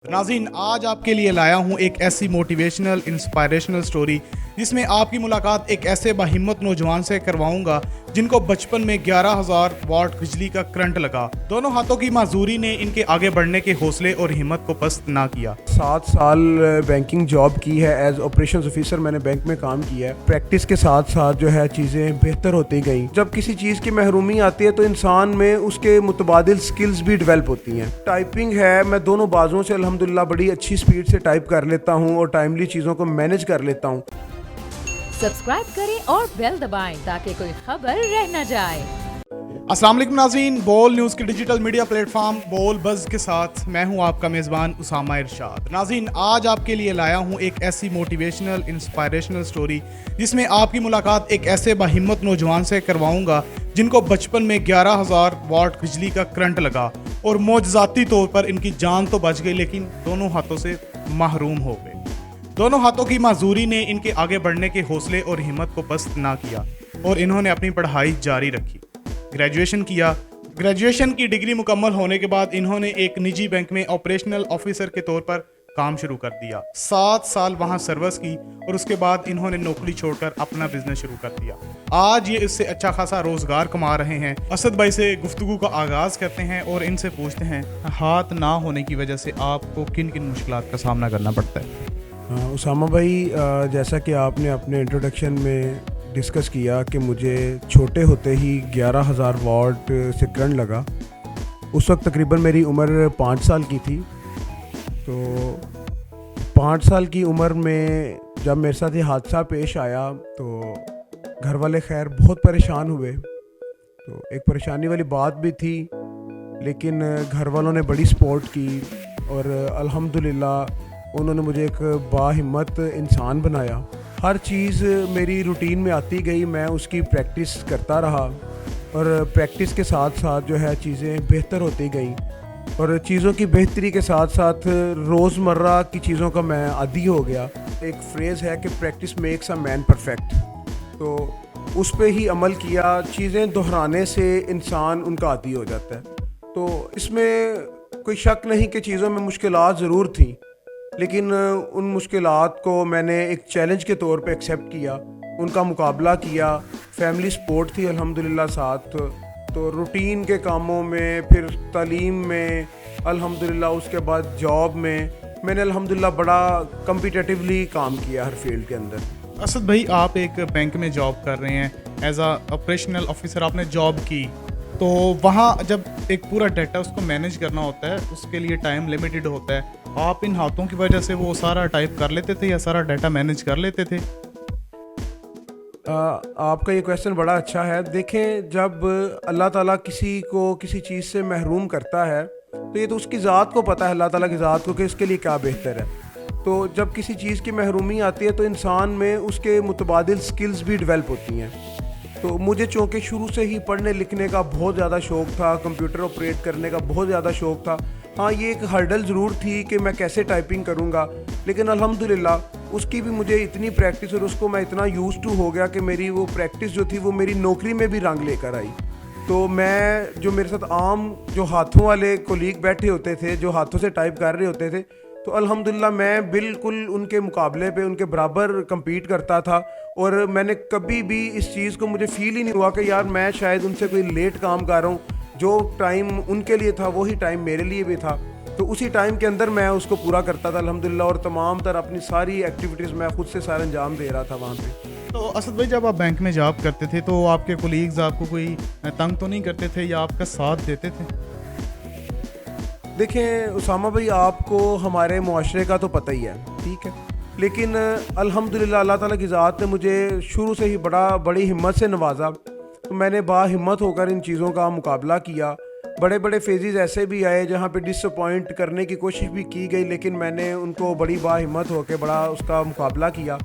नाज़रीन, आज आपके लिए लाया हूँ एक ऐसी मोटिवेशनल इंस्पायरेशनल स्टोरी जिसमें आपकी मुलाकात एक ऐसे बाहिम्मत नौजवान से करवाऊंगा जिनको बचपन में 11,000 वाट बिजली का करंट लगा। दोनों हाथों की माजूरी ने इनके आगे बढ़ने के हौसले और हिम्मत को पस्त ना किया। 7 साल बैंकिंग जॉब की है, एज ऑपरेशंस ऑफिसर मैंने बैंक में काम किया है। प्रैक्टिस के साथ साथ जो है चीज़ें बेहतर होती गई। जब किसी चीज़ की महरूमी आती है तो इंसान में उसके मुतबादिल स्किल्स भी डेवलप होती हैं। टाइपिंग है, मैं दोनों बाजुओं से अल्हम्दुलिल्लाह बड़ी अच्छी स्पीड से टाइप कर लेता हूँ और टाइमली चीज़ों को मैनेज कर लेता हूँ। सब्सक्राइब करें और बेल दबाएं ताकि कोई खबर रह न जाए। अस्सलाम वालेकुम नाज़रीन, बोल न्यूज़ के डिजिटल मीडिया प्लेटफॉर्म बोल बज़ के साथ मैं हूं आपका मेज़बान उसामा इरशाद। नाज़रीन, आज आपके लिए लाया हूं एक ऐसी मोटिवेशनल इंस्पायरेशनल स्टोरी जिसमें आपकी मुलाकात एक ऐसे बाहिम्मत नौजवान से करवाऊंगा जिनको बचपन में 11,000 वाट बिजली का करंट लगा और मौजज़ाती तौर पर इनकी जान तो बच गई लेकिन दोनों हाथों से महरूम हो गए। दोनों हाथों की माजूरी ने इनके आगे बढ़ने के हौसले और हिम्मत को पस्त ना किया और इन्होंने अपनी पढ़ाई जारी रखी। ग्रेजुएशन किया। ग्रेजुएशन की डिग्री मुकम्मल होने के बाद इन्होंने एक निजी बैंक में ऑपरेशनल ऑफिसर के तौर पर काम शुरू कर दिया। 7 साल वहां सर्विस की और उसके बाद इन्होंने नौकरी छोड़कर अपना बिजनेस शुरू कर दिया। आज ये इससे अच्छा खासा रोजगार कमा रहे हैं। असद भाई से गुफ्तगू का आगाज करते हैं और इनसे पूछते हैं हाथ ना होने की वजह से आपको किन किन मुश्किलात का सामना करना पड़ता है। उसामा भाई, जैसा कि आपने अपने इंट्रोडक्शन में डिस्कस किया कि मुझे छोटे होते ही 11,000 वाट से करंट लगा। उस वक्त तकरीबन मेरी उम्र 5 साल की थी। तो 5 साल की उम्र में जब मेरे साथ ये हादसा पेश आया तो घर वाले खैर बहुत परेशान हुए। तो एक परेशानी वाली बात भी थी, लेकिन घर वालों ने बड़ी सपोर्ट की और अल्हम्दुलिल्लाह उन्होंने मुझे एक बाहिम्मत इंसान बनाया। हर चीज़ मेरी रूटीन में आती गई, मैं उसकी प्रैक्टिस करता रहा और प्रैक्टिस के साथ साथ जो है चीज़ें बेहतर होती गई और चीज़ों की बेहतरी के साथ साथ रोज़मर्रा की चीज़ों का मैं आदी हो गया। एक फ्रेज़ है कि practice makes a man perfect, तो उस पे ही अमल किया। चीज़ें दोहराने से इंसान उनका आदी हो जाता है। तो इसमें कोई शक नहीं कि चीज़ों में मुश्किलात ज़रूर थी, लेकिन उन मुश्किलात को मैंने एक चैलेंज के तौर पे एक्सेप्ट किया, उनका मुकाबला किया। फैमिली सपोर्ट थी अल्हम्दुलिल्लाह साथ। तो रूटीन के कामों में, फिर तालीम में अल्हम्दुलिल्लाह, उसके बाद जॉब में मैंने अल्हम्दुलिल्लाह बड़ा कम्पिटिटिवली काम किया हर फील्ड के अंदर। असद भाई, आप एक बैंक में जॉब कर रहे हैं, एज आ ऑपरेशनल ऑफिसर आपने जॉब की, तो वहाँ जब एक पूरा डाटा उसको मैनेज करना होता है उसके लिए टाइम लिमिटेड होता है। आप इन हाथों की वजह से वो सारा टाइप कर लेते थे या सारा डाटा मैनेज कर लेते थे? आपका ये क्वेश्चन बड़ा अच्छा है। देखें, जब अल्लाह ताला किसी को किसी चीज़ से महरूम करता है तो ये तो उसकी ज़ात को पता है, अल्लाह ताला की ज़ात को, कि इसके लिए क्या बेहतर है। तो जब किसी चीज़ की महरूमी आती है तो इंसान में उसके मुतबादिल स्किल्स भी डेवलप होती हैं। तो मुझे चूँकि शुरू से ही पढ़ने लिखने का बहुत ज़्यादा शौक़ था, कंप्यूटर ऑपरेट करने का बहुत ज़्यादा शौक़ था। हाँ, ये एक हर्डल ज़रूर थी कि मैं कैसे टाइपिंग करूँगा, लेकिन अल्हम्दुलिल्लाह उसकी भी मुझे इतनी प्रैक्टिस और उसको मैं इतना यूज़ टू हो गया कि मेरी वो प्रैक्टिस जो थी वो मेरी नौकरी में भी रंग लेकर आई। तो मैं, जो मेरे साथ आम जो हाथों वाले कोलीग बैठे होते थे, जो हाथों से टाइप कर रहे होते थे, तो अल्हम्दुलिल्लाह मैं बिल्कुल उनके मुकाबले पे उनके बराबर compete करता था। और मैंने कभी भी इस चीज़ को, मुझे फ़ील ही नहीं हुआ कि यार मैं शायद उनसे कोई लेट काम कर रहा हूँ। जो टाइम उनके लिए था वही टाइम मेरे लिए भी था, तो उसी टाइम के अंदर मैं उसको पूरा करता था अल्हम्दुलिल्लाह। और तमाम तरह अपनी सारी एक्टिविटीज़ मैं खुद से सारा अंजाम दे रहा था वहाँ पे। तो असद भाई, जब आप बैंक में जॉब करते थे तो आपके कोलीग्स आपको कोई तंग तो नहीं करते थे या आपका साथ देते थे? देखें उसामा भाई, आपको हमारे मुआशरे का तो पता ही है, ठीक है, लेकिन अल्हम्दुलिल्लाह अल्लाह ताला की ज़ात ने मुझे शुरू से ही बड़ी हिम्मत से नवाजा। तो मैंने बाहिम्मत होकर इन चीज़ों का मुकाबला किया। बड़े बड़े फेजेस ऐसे भी आए जहाँ पे डिसअपॉइंट करने की कोशिश भी की गई, लेकिन मैंने उनको बड़ी बाहिम्मत होकर बड़ा उसका मुकाबला किया।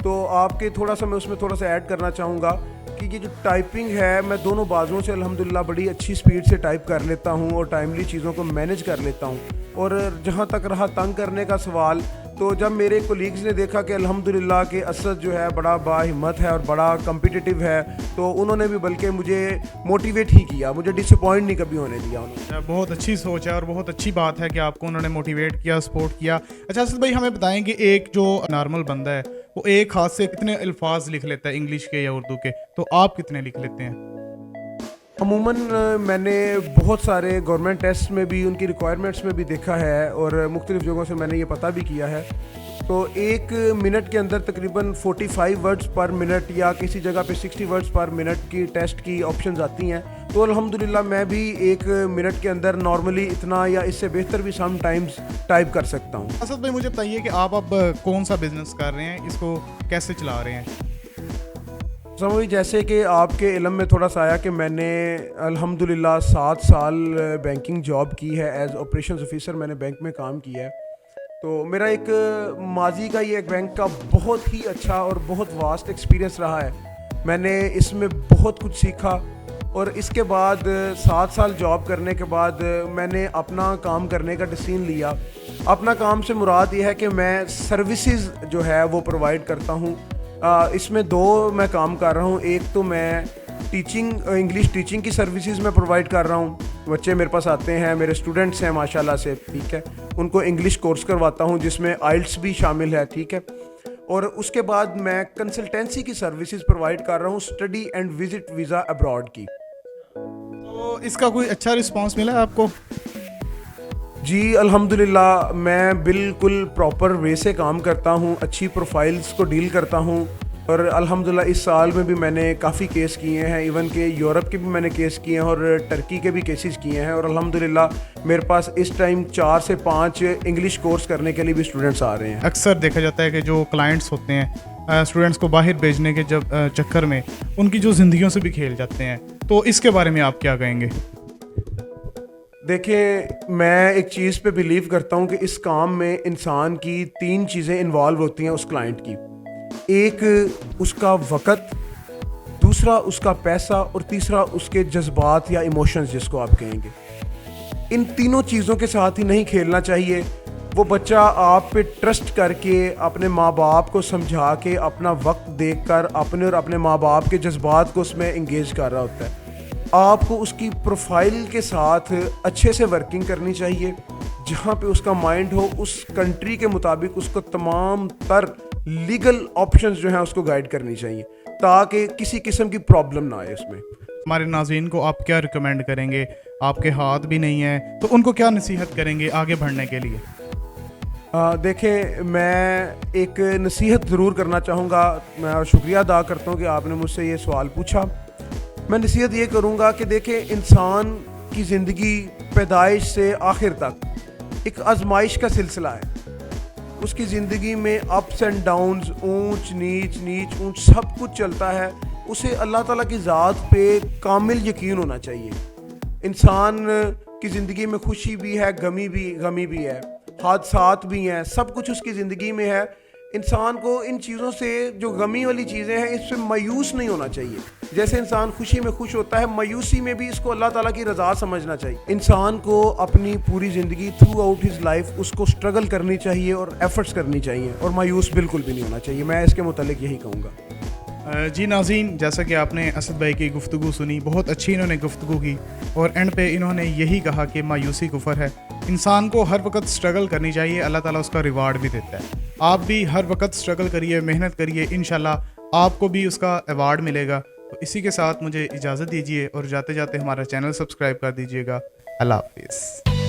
तो आपके थोड़ा सा मैं उसमें थोड़ा सा ऐड करना चाहूँगा कि ये जो टाइपिंग है, मैं दोनों बाजुओं से अल्हम्दुलिल्लाह बड़ी अच्छी स्पीड से टाइप कर लेता हूँ और टाइमली चीज़ों को मैनेज कर लेता हूँ। और जहाँ तक रहा तंग करने का सवाल, تو جب میرے کولیگز نے دیکھا کہ الحمدللہ کہ اسد جو ہے بڑا باہمت ہے اور بڑا کمپٹیٹیو ہے, تو انہوں نے بھی بلکہ مجھے موٹیویٹ ہی کیا, مجھے ڈس اپوائنٹ نہیں کبھی ہونے دیا انہوں نے. بہت اچھی سوچ ہے اور بہت اچھی بات ہے کہ آپ کو انہوں نے موٹیویٹ کیا, سپورٹ کیا. اچھا اسد بھائی, ہمیں بتائیں کہ ایک جو نارمل بندہ ہے وہ ایک ہاتھ سے کتنے الفاظ لکھ لیتا ہے انگلش کے یا اردو کے, تو آپ کتنے لکھ لیتے ہیں؟ عموماً میں نے بہت سارے گورنمنٹ ٹیسٹ میں بھی ان کی ریکوائرمنٹس میں بھی دیکھا ہے اور مختلف جگہوں سے میں نے یہ پتہ بھی کیا ہے, تو ایک منٹ کے اندر تقریباً 45 ورڈز پر منٹ یا کسی جگہ پہ 60 ورڈز پر منٹ کی ٹیسٹ کی آپشنز آتی ہیں. تو الحمدللہ میں بھی ایک منٹ کے اندر نارملی اتنا یا اس سے بہتر بھی سم ٹائمز ٹائپ کر سکتا ہوں. اسد بھائی مجھے بتائیے کہ آپ اب کون سا بزنس کر رہے ہیں, اس کو کیسے چلا رہے ہیں؟ سمجھ جیسے کہ آپ کے علم میں تھوڑا سا آیا کہ میں نے الحمدللہ 7 سال بینکنگ جاب کی ہے, ایز آپریشنز آفیسر میں نے بینک میں کام کیا ہے. تو میرا ایک ماضی کا یہ ایک بینک کا بہت ہی اچھا اور بہت واسٹ ایکسپیرینس رہا ہے. میں نے اس میں بہت کچھ سیکھا اور اس کے بعد 7 سال جاب کرنے کے بعد میں نے اپنا کام کرنے کا ڈیسیژن لیا. اپنا کام سے مراد یہ ہے کہ میں سروسز جو ہے وہ پرووائڈ کرتا ہوں. اس میں 2 میں کام کر رہا ہوں. ایک تو میں ٹیچنگ, انگلش ٹیچنگ کی سروسز میں پرووائڈ کر رہا ہوں. بچے میرے پاس آتے ہیں, میرے اسٹوڈنٹس ہیں ماشاءاللہ سے, ٹھیک ہے, ان کو انگلش کورس کرواتا ہوں جس میں آئلٹس بھی شامل ہے, ٹھیک ہے. اور اس کے بعد میں کنسلٹینسی کی سروسز پرووائڈ کر رہا ہوں, study and visit visa abroad کی. تو اس کا کوئی اچھا رسپانس ملا ہے آپ کو؟ جی الحمدللہ میں بالکل پراپر وے سے کام کرتا ہوں, اچھی پروفائلز کو ڈیل کرتا ہوں اور الحمدللہ اس سال میں بھی میں نے کافی کیس کیے ہیں, ایون کہ یورپ کے بھی میں نے کیس کیے ہیں اور ٹرکی کے بھی کیسز کیے ہیں. اور الحمدللہ میرے پاس اس ٹائم 4 سے 5 انگلش کورس کرنے کے لیے بھی اسٹوڈنٹس آ رہے ہیں. اکثر دیکھا جاتا ہے کہ جو کلائنٹس ہوتے ہیں اسٹوڈنٹس کو باہر بھیجنے کے جب چکر میں ان کی جو زندگیوں سے بھی کھیل جاتے ہیں, تو اس کے بارے میں آپ کیا کہیں گے؟ دیکھیں میں ایک چیز پہ بلیو کرتا ہوں کہ اس کام میں انسان کی 3 چیزیں انوالو ہوتی ہیں اس کلائنٹ کی. ایک اس کا وقت, دوسرا اس کا پیسہ اور تیسرا اس کے جذبات یا ایموشنز جس کو آپ کہیں گے. ان تینوں چیزوں کے ساتھ ہی نہیں کھیلنا چاہیے. وہ بچہ آپ پہ ٹرسٹ کر کے اپنے ماں باپ کو سمجھا کے اپنا وقت دیکھ کر اپنے اور اپنے ماں باپ کے جذبات کو اس میں انگیج کر رہا ہوتا ہے. آپ کو اس کی پروفائل کے ساتھ اچھے سے ورکنگ کرنی چاہیے, جہاں پہ اس کا مائنڈ ہو اس کنٹری کے مطابق اس کو تمام تر لیگل آپشنز جو ہیں اس کو گائیڈ کرنی چاہیے تاکہ کسی قسم کی پرابلم نہ آئے اس میں. ہمارے ناظرین کو آپ کیا ریکمینڈ کریں گے؟ آپ کے ہاتھ بھی نہیں ہیں تو ان کو کیا نصیحت کریں گے آگے بڑھنے کے لیے؟ دیکھیں میں ایک نصیحت ضرور کرنا چاہوں گا. میں شکریہ ادا کرتا ہوں کہ آپ نے مجھ سے یہ سوال پوچھا. میں نصیحت یہ کروں گا کہ دیکھیں انسان کی زندگی پیدائش سے آخر تک ایک آزمائش کا سلسلہ ہے. اس کی زندگی میں اپس اینڈ ڈاؤنز, اونچ نیچ نیچ اونچ سب کچھ چلتا ہے. اسے اللہ تعالیٰ کی ذات پہ کامل یقین ہونا چاہیے. انسان کی زندگی میں خوشی بھی ہے, غمی بھی ہے, حادثات بھی ہیں, سب کچھ اس کی زندگی میں ہے. انسان کو ان چیزوں سے جو غمی والی چیزیں ہیں اس سے مایوس نہیں ہونا چاہیے. جیسے انسان خوشی میں خوش ہوتا ہے, مایوسی میں بھی اس کو اللہ تعالیٰ کی رضا سمجھنا چاہیے. انسان کو اپنی پوری زندگی تھرو آؤٹ ہز لائف اس کو اسٹرگل کرنی چاہیے اور ایفرٹس کرنی چاہیے اور مایوس بالکل بھی نہیں ہونا چاہیے. میں اس کے متعلق یہی کہوں گا. جی ناظرین, جیسا کہ آپ نے اسد بھائی کی گفتگو سنی, بہت اچھی انہوں نے گفتگو کی اور اینڈ پہ انہوں نے یہی کہا کہ مایوسی کفر ہے. انسان کو ہر وقت اسٹرگل کرنی چاہیے, اللہ تعالیٰ اس کا ریوارڈ بھی دیتا ہے. آپ بھی ہر وقت اسٹرگل کریے, محنت کریے, انشاءاللہ آپ کو بھی اس کا ایوارڈ ملے گا. تو اسی کے ساتھ مجھے اجازت دیجیے اور جاتے جاتے ہمارا چینل سبسکرائب کر دیجیے گا. اللہ حافظ.